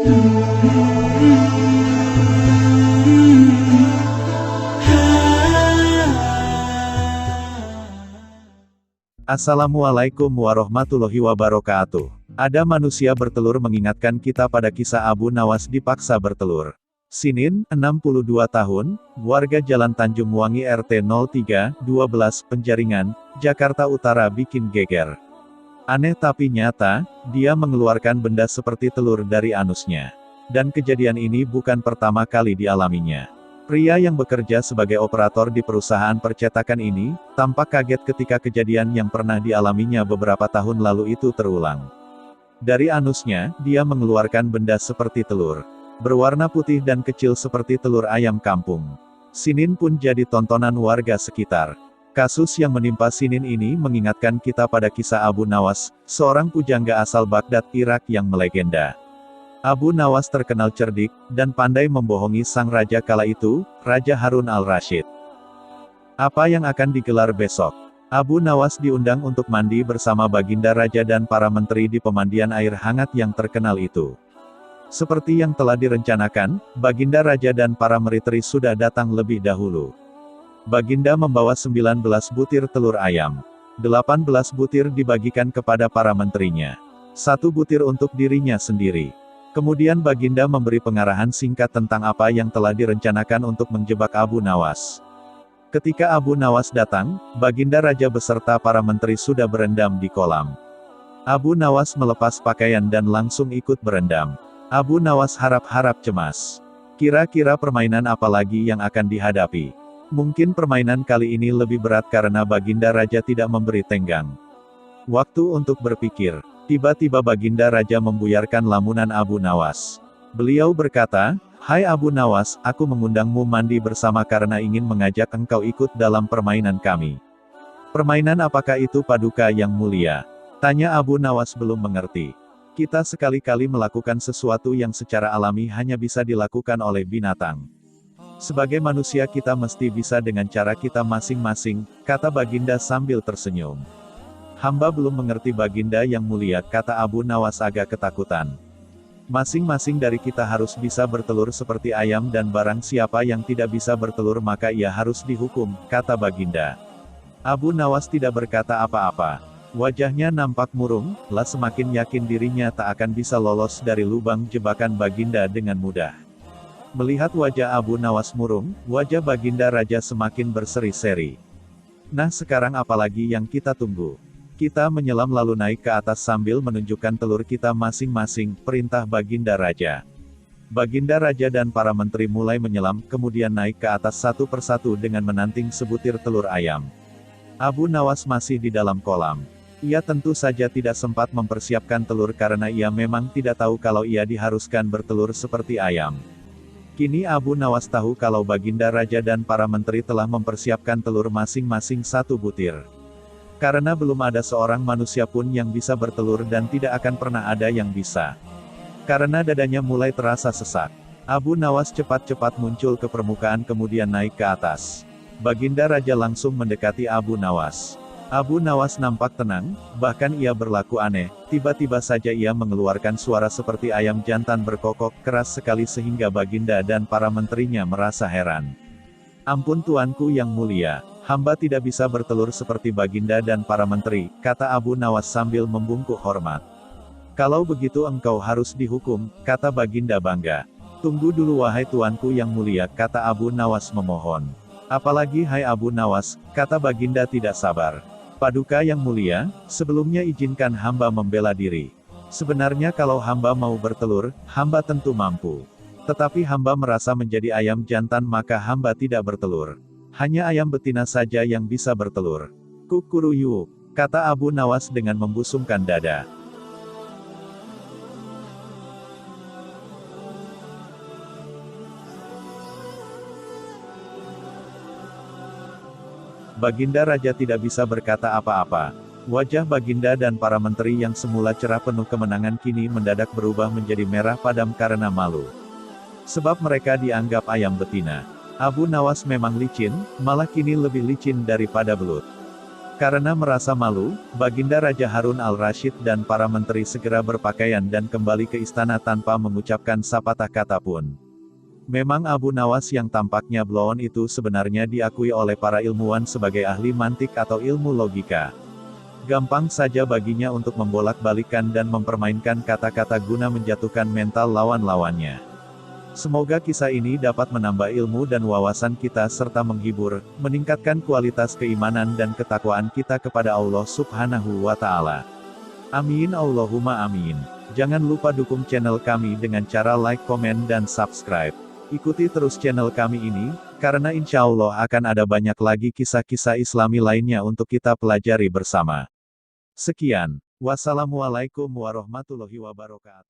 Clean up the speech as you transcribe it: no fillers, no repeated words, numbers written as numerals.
Assalamualaikum warahmatullahi wabarakatuh. Ada manusia bertelur mengingatkan kita pada kisah Abu Nawas dipaksa bertelur. Sinin, 62 tahun, warga Jalan Tanjung Wangi RT 03, 12, Penjaringan, Jakarta Utara bikin geger. Aneh tapi nyata, dia mengeluarkan benda seperti telur dari anusnya. Dan kejadian ini bukan pertama kali dialaminya. Pria yang bekerja sebagai operator di perusahaan percetakan ini, tampak kaget ketika kejadian yang pernah dialaminya beberapa tahun lalu itu terulang. Dari anusnya, dia mengeluarkan benda seperti telur. Berwarna putih dan kecil seperti telur ayam kampung. Sinin pun jadi tontonan warga sekitar. Kasus yang menimpa Sinin ini mengingatkan kita pada kisah Abu Nawas, seorang pujangga asal Baghdad, Irak yang melegenda. Abu Nawas terkenal cerdik, dan pandai membohongi sang raja kala itu, Raja Harun al-Rasyid. Apa yang akan digelar besok? Abu Nawas diundang untuk mandi bersama Baginda Raja dan para menteri di pemandian air hangat yang terkenal itu. Seperti yang telah direncanakan, Baginda Raja dan para menteri sudah datang lebih dahulu. Baginda membawa 19 butir telur ayam. 18 butir dibagikan kepada para menterinya. 1 butir untuk dirinya sendiri. Kemudian Baginda memberi pengarahan singkat tentang apa yang telah direncanakan untuk menjebak Abu Nawas. Ketika Abu Nawas datang, Baginda Raja beserta para menteri sudah berendam di kolam. Abu Nawas melepas pakaian dan langsung ikut berendam. Abu Nawas harap-harap cemas. Kira-kira permainan apa lagi yang akan dihadapi? Mungkin permainan kali ini lebih berat karena Baginda Raja tidak memberi tenggang waktu untuk berpikir. Tiba-tiba Baginda Raja membuyarkan lamunan Abu Nawas. Beliau berkata, "Hai Abu Nawas, aku mengundangmu mandi bersama karena ingin mengajak engkau ikut dalam permainan kami." "Permainan apakah itu Paduka yang mulia?" tanya Abu Nawas belum mengerti. "Kita sekali-kali melakukan sesuatu yang secara alami hanya bisa dilakukan oleh binatang. Sebagai manusia kita mesti bisa dengan cara kita masing-masing," kata Baginda sambil tersenyum. "Hamba belum mengerti Baginda yang mulia," kata Abu Nawas agak ketakutan. "Masing-masing dari kita harus bisa bertelur seperti ayam dan barang siapa yang tidak bisa bertelur maka ia harus dihukum," kata Baginda. Abu Nawas tidak berkata apa-apa. Wajahnya nampak murung, lah semakin yakin dirinya tak akan bisa lolos dari lubang jebakan Baginda dengan mudah. Melihat wajah Abu Nawas murung, wajah Baginda Raja semakin berseri-seri. "Nah sekarang apalagi yang kita tunggu? Kita menyelam lalu naik ke atas sambil menunjukkan telur kita masing-masing," perintah Baginda Raja. Baginda Raja dan para menteri mulai menyelam, kemudian naik ke atas satu persatu dengan menanting sebutir telur ayam. Abu Nawas masih di dalam kolam. Ia tentu saja tidak sempat mempersiapkan telur karena ia memang tidak tahu kalau ia diharuskan bertelur seperti ayam. Kini Abu Nawas tahu kalau Baginda Raja dan para menteri telah mempersiapkan telur masing-masing 1 butir. Karena belum ada seorang manusia pun yang bisa bertelur dan tidak akan pernah ada yang bisa. Karena dadanya mulai terasa sesak. Abu Nawas cepat-cepat muncul ke permukaan kemudian naik ke atas. Baginda Raja langsung mendekati Abu Nawas. Abu Nawas nampak tenang, bahkan ia berlaku aneh. Tiba-tiba saja ia mengeluarkan suara seperti ayam jantan berkokok keras sekali sehingga Baginda dan para menterinya merasa heran. "Ampun Tuanku yang mulia, hamba tidak bisa bertelur seperti Baginda dan para menteri," kata Abu Nawas sambil membungkuk hormat. "Kalau begitu engkau harus dihukum," kata Baginda bangga. "Tunggu dulu wahai Tuanku yang mulia," kata Abu Nawas memohon. "Apalagi hai Abu Nawas," kata Baginda tidak sabar. "Paduka yang mulia, sebelumnya izinkan hamba membela diri. Sebenarnya kalau hamba mau bertelur, hamba tentu mampu. Tetapi hamba merasa menjadi ayam jantan maka hamba tidak bertelur. Hanya ayam betina saja yang bisa bertelur." "Kukuruyu," kata Abu Nawas dengan membusungkan dada. Baginda Raja tidak bisa berkata apa-apa. Wajah Baginda dan para menteri yang semula cerah penuh kemenangan kini mendadak berubah menjadi merah padam karena malu. Sebab mereka dianggap ayam betina. Abu Nawas memang licin, malah kini lebih licin daripada belut. Karena merasa malu, Baginda Raja Harun al-Rasyid dan para menteri segera berpakaian dan kembali ke istana tanpa mengucapkan sepatah kata pun. Memang Abu Nawas yang tampaknya blon itu sebenarnya diakui oleh para ilmuwan sebagai ahli mantik atau ilmu logika. Gampang saja baginya untuk membolak-balikan dan mempermainkan kata-kata guna menjatuhkan mental lawan-lawannya. Semoga kisah ini dapat menambah ilmu dan wawasan kita serta menghibur, meningkatkan kualitas keimanan dan ketakwaan kita kepada Allah Subhanahu wa Ta'ala. Amin Allahumma amin. Jangan lupa dukung channel kami dengan cara like, komen, dan subscribe. Ikuti terus channel kami ini, karena insya Allah akan ada banyak lagi kisah-kisah Islami lainnya untuk kita pelajari bersama. Sekian, wassalamualaikum warahmatullahi wabarakatuh.